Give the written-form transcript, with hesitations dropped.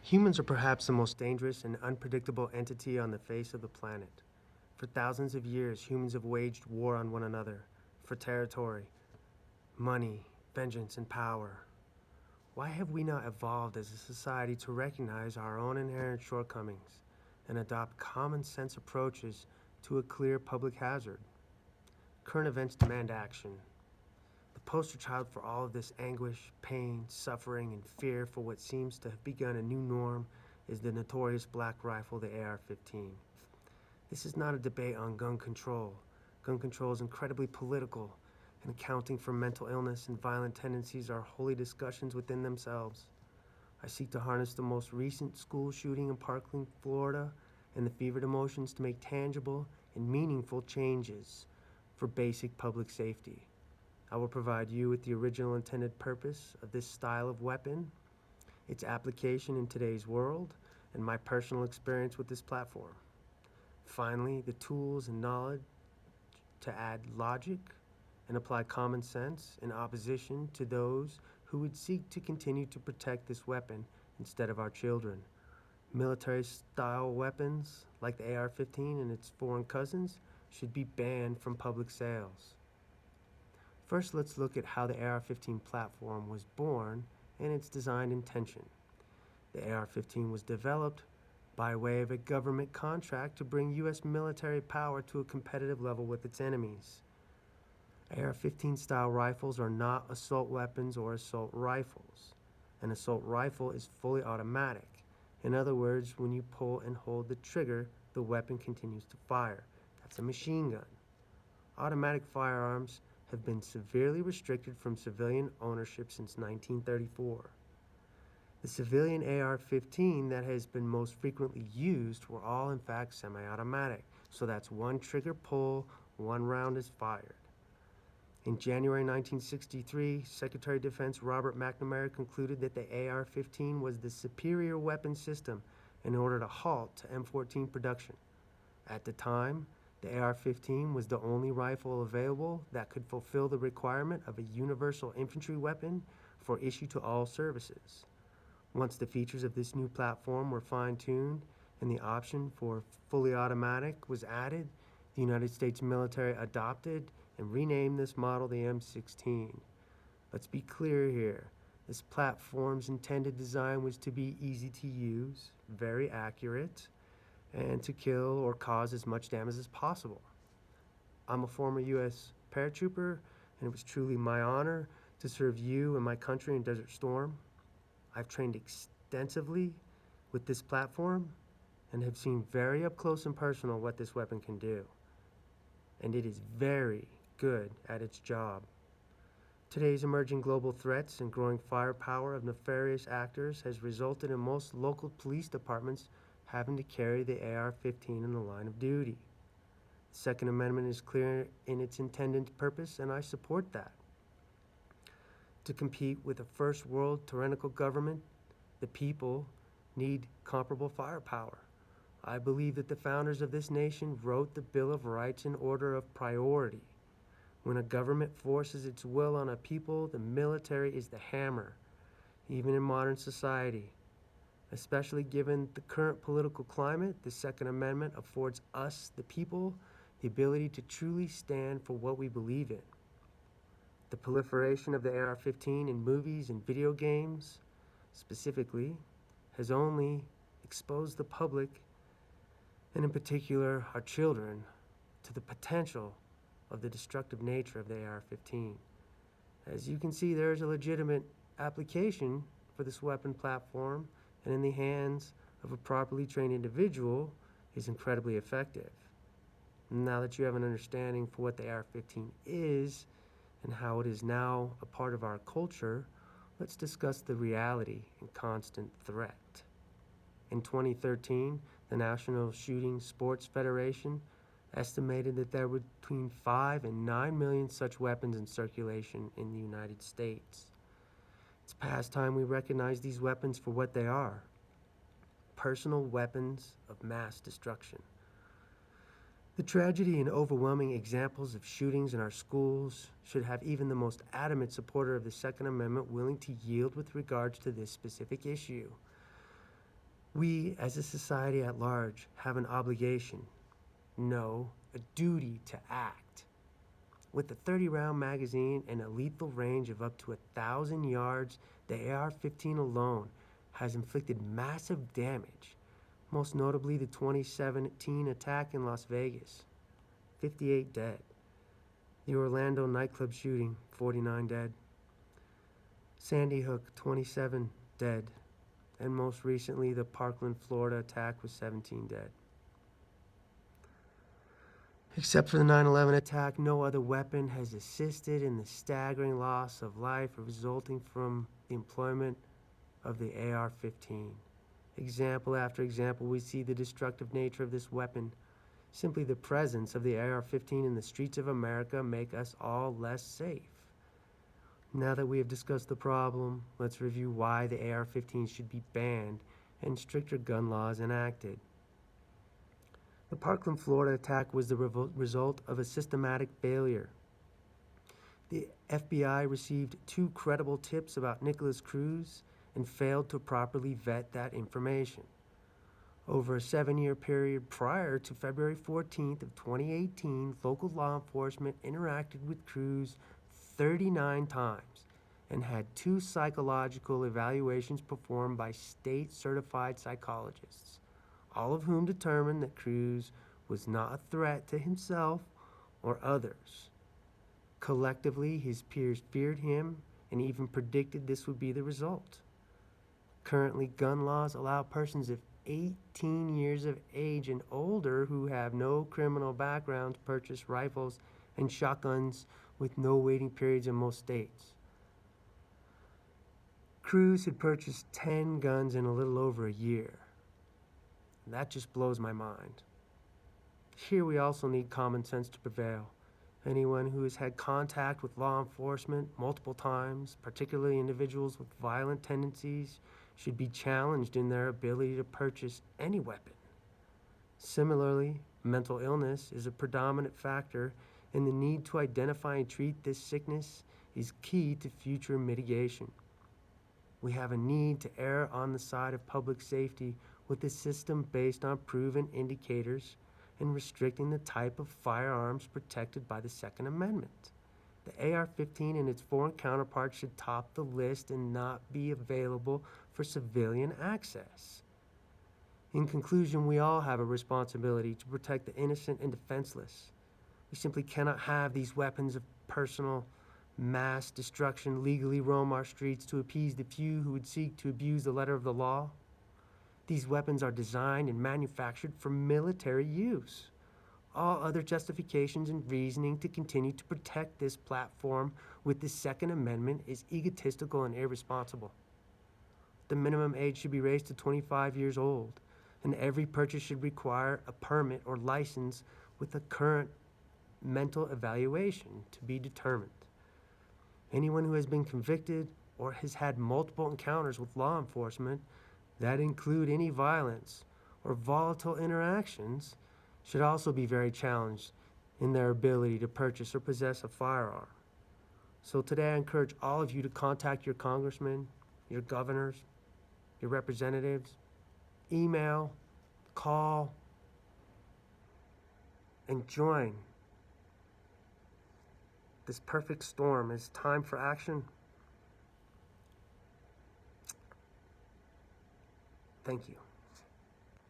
Humans are perhaps the most dangerous and unpredictable entity on the face of the planet. For thousands of years, humans have waged war on one another for territory, money, vengeance, and power. Why have we not evolved as a society to recognize our own inherent shortcomings and adopt common sense approaches to a clear public hazard? Current events demand action. The poster child for all of this anguish, pain, suffering, and fear for what seems to have begun a new norm is the notorious black rifle, the AR-15. This is not a debate on gun control. Gun control is incredibly political, and accounting for mental illness and violent tendencies are holy discussions within themselves. I seek to harness the most recent school shooting in Parkland, Florida, and the fevered emotions to make tangible and meaningful changes for basic public safety. I will provide you with the original intended purpose of this style of weapon, its application in today's world, and my personal experience with this platform. Finally, the tools and knowledge to add logic and apply common sense in opposition to those who would seek to continue to protect this weapon instead of our children. Military-style weapons like the AR-15 and its foreign cousins should be banned from public sales. First, let's look at how the AR-15 platform was born and its design intention. The AR-15 was developed by way of a government contract to bring U.S. military power to a competitive level with its enemies. AR-15 style rifles are not assault weapons or assault rifles. An assault rifle is fully automatic. In other words, when you pull and hold the trigger, the weapon continues to fire. That's a machine gun. Automatic firearms have been severely restricted from civilian ownership since 1934. The civilian AR-15 that has been most frequently used were all in fact semi-automatic, so that's one trigger pull, one round is fired. In January 1963, Secretary of Defense Robert McNamara concluded that the AR-15 was the superior weapon system in order to halt to M14 production. At the time, the AR-15 was the only rifle available that could fulfill the requirement of a universal infantry weapon for issue to all services. Once the features of this new platform were fine-tuned and the option for fully automatic was added, the United States military adopted and renamed this model the M16. Let's be clear here. This platform's intended design was to be easy to use, very accurate, and to kill or cause as much damage as possible. I'm a former U.S. paratrooper, and it was truly my honor to serve you and my country in Desert Storm. I've trained extensively with this platform and have seen very up close and personal what this weapon can do. And it is very good at its job. Today's emerging global threats and growing firepower of nefarious actors has resulted in most local police departments having to carry the AR-15 in the line of duty. The Second Amendment is clear in its intended purpose, and I support that. To compete with a first world tyrannical government, the people need comparable firepower. I believe that the founders of this nation wrote the Bill of Rights in order of priority. When a government forces its will on a people, the military is the hammer, even in modern society. Especially given the current political climate, the Second Amendment affords us, the people, the ability to truly stand for what we believe in. The proliferation of the AR-15 in movies and video games, specifically, has only exposed the public, and in particular our children, to the potential of the destructive nature of the AR-15. As you can see, there is a legitimate application for this weapon platform, and in the hands of a properly trained individual is incredibly effective. Now that you have an understanding for what the AR-15 is and how it is now a part of our culture, let's discuss the reality and constant threat. In 2013, the National Shooting Sports Federation estimated that there were between 5 and 9 million such weapons in circulation in the United States. It's past time we recognize these weapons for what they are: personal weapons of mass destruction. The tragedy and overwhelming examples of shootings in our schools should have even the most adamant supporter of the Second Amendment willing to yield with regards to this specific issue. We, as a society at large, have an obligation, no, a duty to act. With a 30-round magazine and a lethal range of up to 1,000 yards, the AR-15 alone has inflicted massive damage, most notably the 2017 attack in Las Vegas, 58 dead. The Orlando nightclub shooting, 49 dead. Sandy Hook, 27 dead. And most recently, the Parkland, Florida attack with 17 dead. Except for the 9/11 attack, no other weapon has assisted in the staggering loss of life resulting from the employment of the AR-15. Example after example, we see the destructive nature of this weapon. Simply the presence of the AR-15 in the streets of America make us all less safe. Now that we have discussed the problem, let's review why the AR-15 should be banned and stricter gun laws enacted. The Parkland, Florida attack was the result of a systematic failure. The FBI received 2 credible tips about Nikolas Cruz and failed to properly vet that information. Over a 7-year period prior to February 14th of 2018, local law enforcement interacted with Cruz 39 times and had 2 psychological evaluations performed by state-certified psychologists, all of whom determined that Cruz was not a threat to himself or others. Collectively, his peers feared him and even predicted this would be the result. Currently, gun laws allow persons of 18 years of age and older who have no criminal background to purchase rifles and shotguns with no waiting periods in most states. Cruz had purchased 10 guns in a little over a year. That just blows my mind. Here we also need common sense to prevail. Anyone who has had contact with law enforcement multiple times, particularly individuals with violent tendencies, should be challenged in their ability to purchase any weapon. Similarly, mental illness is a predominant factor, and the need to identify and treat this sickness is key to future mitigation. We have a need to err on the side of public safety with a system based on proven indicators and restricting the type of firearms protected by the Second Amendment. The AR-15 and its foreign counterparts should top the list and not be available for civilian access. In conclusion, we all have a responsibility to protect the innocent and defenseless. We simply cannot have these weapons of personal mass destruction legally roam our streets to appease the few who would seek to abuse the letter of the law. These weapons are designed and manufactured for military use. All other justifications and reasoning to continue to protect this platform with the Second Amendment is egotistical and irresponsible. The minimum age should be raised to 25 years old, and every purchase should require a permit or license with a current mental evaluation to be determined. Anyone who has been convicted or has had multiple encounters with law enforcement that include any violence or volatile interactions should also be very challenged in their ability to purchase or possess a firearm. So today I encourage all of you to contact your congressmen, your governors, your representatives, email, call, and join this perfect storm. It's time for action. Thank you.